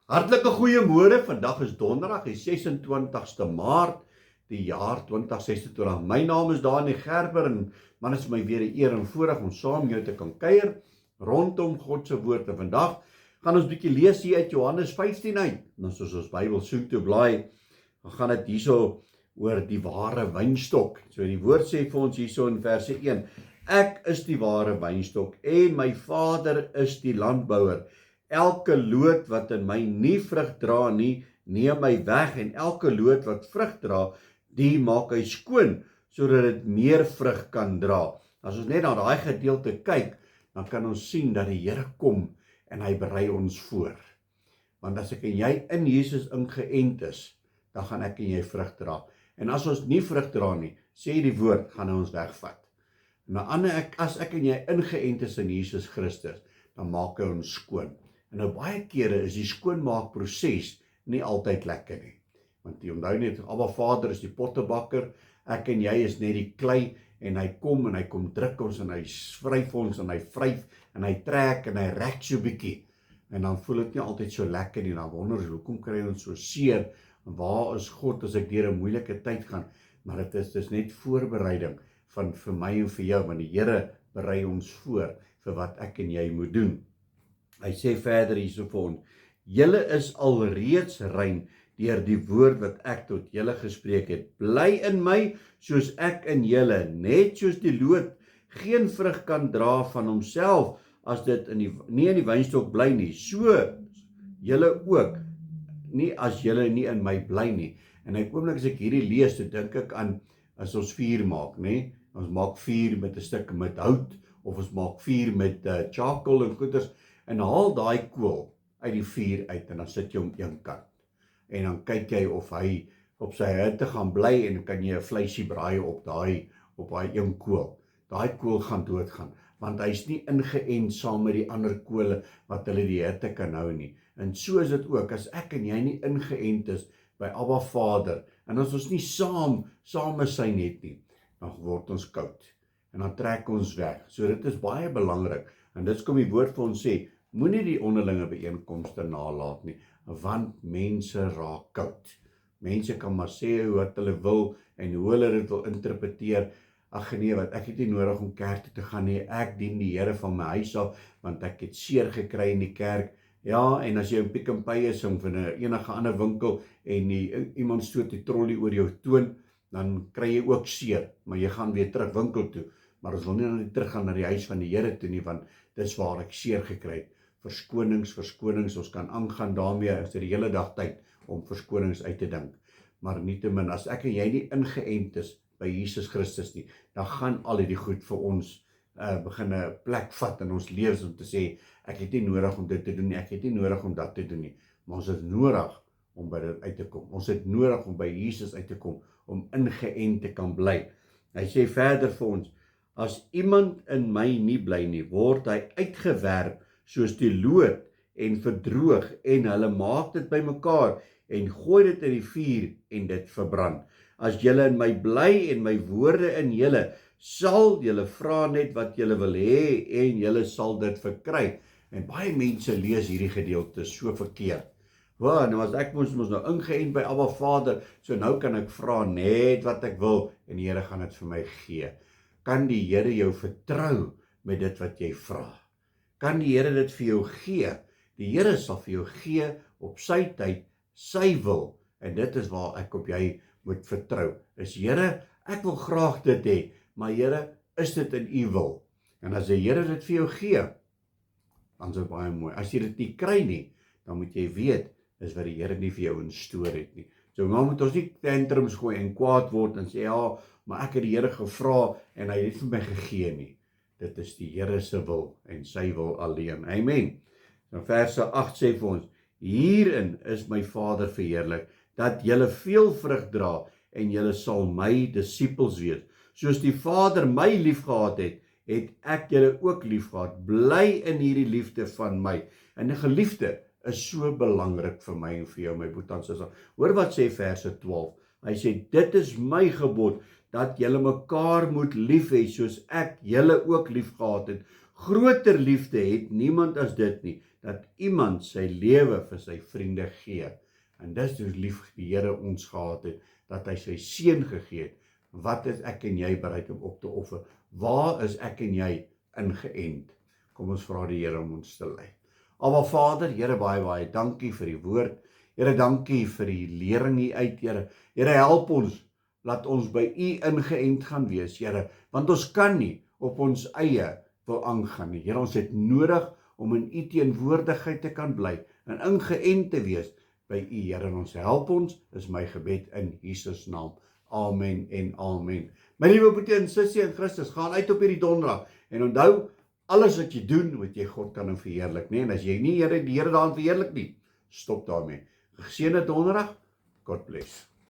Hartlike goeiemôre, vandag is donderdag, die 26ste Maart, die jaar 2026. My naam is Dani Gerber en man is my weer 'n eer en voorreg om saam jou te kan kuier rondom God se woord. En vandag gaan ons bietjie lees hier uit Johannes 15 uit. En as ons Bybel soek toe blaai, dan gaan dit hierso oor die ware wynstok. So die woord sê vir ons hierso in verse 1: Ek is die ware wynstok en my Vader is die landbouer. Elke loot wat in my nie vrug dra nie, neem hy weg, en elke loot wat vrug dra, die maak hy skoon, sodat dit meer vrug kan dra. As ons net na daai gedeelte kyk, dan kan ons sien dat die Here kom en hy berei ons voor. Want as ek en jy in Jesus ingeënt is, dan gaan ek en jy vrug dra. En as ons nie vrug dra nie, sê die woord, gaan hy ons wegvat. As ek en jy ingeënt is in Jesus Christus, dan maak hy ons skoon. En nou baie kere is die skoonmaakproses nie altyd lekker nie. Want jy onthou net, Abba Vader is die pottebakker, ek en jy is net die klei, en hy kom druk ons, en hy vryf ons, en hy vryf, en hy trek, en hy rek so bietjie. En dan voel dit nie altyd so lekker nie, dan wonder ons, hoekom kry ons so seer, en waar is God as ek deur 'n moeilike tyd gaan? Maar dit is net voorbereiding vir my en vir jou, want die Here berei ons voor vir wat ek en jy moet doen. Hy sê verder hierso vir ons: Julle is alreeds rein deur die woord wat ek tot julle gespreek het. Bly in my soos ek in julle, net soos die loot geen vrug kan dra van homself as dit nie in die wynstok bly nie. So julle ook nie as julle nie in my bly nie. En ek oomblik as ek hierdie lees, dan dink ek aan as ons vuur maak, nê? Ons maak vuur met 'n stuk met hout, of ons maak vuur met charcoal en goeders, en haal daai kool uit die vuur uit, en dan sit jy hom een kant. En dan kyk jy of hy op sy hitte gaan bly, en kan jy 'n vleisie braai op daai een kool. Daai kool gaan doodgaan, want hy's nie ingeënt saam met die ander kole wat hulle die hitte kan hou nie. En so is dit ook, as ek en jy nie ingeënt is by Abba Vader, en as ons nie saam sy net nie, dan word ons koud, en dan trek ons weg. So dit is baie belangrik, en dit kom die woord vir ons sê, moenie die onderlinge byeenkomste nalat nie, want mense raak koud. Mense kan maar sê wat hulle wil, en hoe hulle dit wil interpreteer. Ag nee, wat ek het nie nodig om kerk toe te gaan nie, ek dien die Here van my huis af, want ek het seer gekry in die kerk. Ja, en as jy in Pick n Pay is, of in enige ander winkel, en iemand stoot die trollie oor jou toon, dan kry jy ook seer, maar jy gaan weer terug winkel toe. Maar ons wil nie terug gaan na die huis van die Here toe nie, want dis waar ek seer gekry het. Verskonings, ons kan aangaan daarmee, is die hele dag tyd om verskonings uit te dink. Maar nietemin, as ek en jy nie ingeënt is by Jesus Christus nie, dan gaan al hierdie goed vir ons begin 'n plek vat in ons lewens, om te sê, ek het nie nodig om dit te doen nie, ek het nie nodig om dat te doen nie, maar ons het nodig om by dit uit te kom. Ons het nodig om by Jesus uit te kom, om ingeënt te kan bly. Hy sê verder vir ons: As iemand in my nie bly nie, word hy uitgewerp soos die loot en verdroog, en hulle maak dit bymekaar en gooi dit in die vuur en dit verbrand. As julle in my bly en my woorde in julle, sal julle vra net wat julle wil hê, en julle sal dit verkry. En baie mense lees hierdie gedeelte so verkeerd. Nou as ek moes nou ingeënt by Abba Vader, so nou kan ek vra net wat ek wil, en die Here gaan dit vir my gee. Kan die Here jou vertrou met dit wat jy vra? Kan die Here dit vir jou gee? Die Here sal vir jou gee op sy tyd, sy wil, en dit is waar ek op jy moet vertrou. Is Here, ek wil graag dit hê, maar Here, is dit in u wil? En as die Here dit vir jou gee, dan is dit baie mooi. As jy dit nie kry nie, dan moet jy weet, is wat die Here nie vir jou instoor het nie. So nou moet ons nie tantrums gooi en kwaad word en sê, ja, maar ek het die Here gevra en hy het vir my gegee nie. Dit is die Here se wil en sy wil alleen. Amen. Nou verse 8 sê vir ons: Hierin is my Vader verheerlik, dat julle veel vrug dra, en julle sal my disippels wees. Soos die Vader my liefgehad het, het ek julle ook liefgehad. Bly in hierdie liefde van my. En 'n geliefde is so belangrik vir my en vir jou, my broer en suster. Hoor wat sê verse 12. Hy sê, dit is my gebod, dat julle mekaar moet lief hê, soos ek julle ook lief gehad het. Groter liefde het niemand as dit nie, dat iemand sy lewe vir sy vriende gee. En dis hoe lief die Here ons gehad het, dat hy sy seun gegee het. Wat is ek en jy bereid om op te offer? Waar is ek en jy ingeënt? Kom ons vra die Here om ons te lei. Aba Vader, Here, baie dankie vir die woord. Here, dankie vir die lering hier uit, Here. Here, help ons, laat ons by U ingeënt gaan wees, Here, want ons kan nie op ons eie wil aangaan nie. Here, ons het nodig om in U teenwoordigheid te kan bly en ingeënt te wees by U, Here, en ons help ons, is my gebed in Jesus naam. Amen en amen. My liewe broer en sussie in Christus, gaan uit op hierdie donderdag en onthou, alles wat jy doen, moet jy God kan verheerlik, nee, en as jy nie die Here daarin verheerlik nie, stop daarmee. Geseënde donderdag, God bless.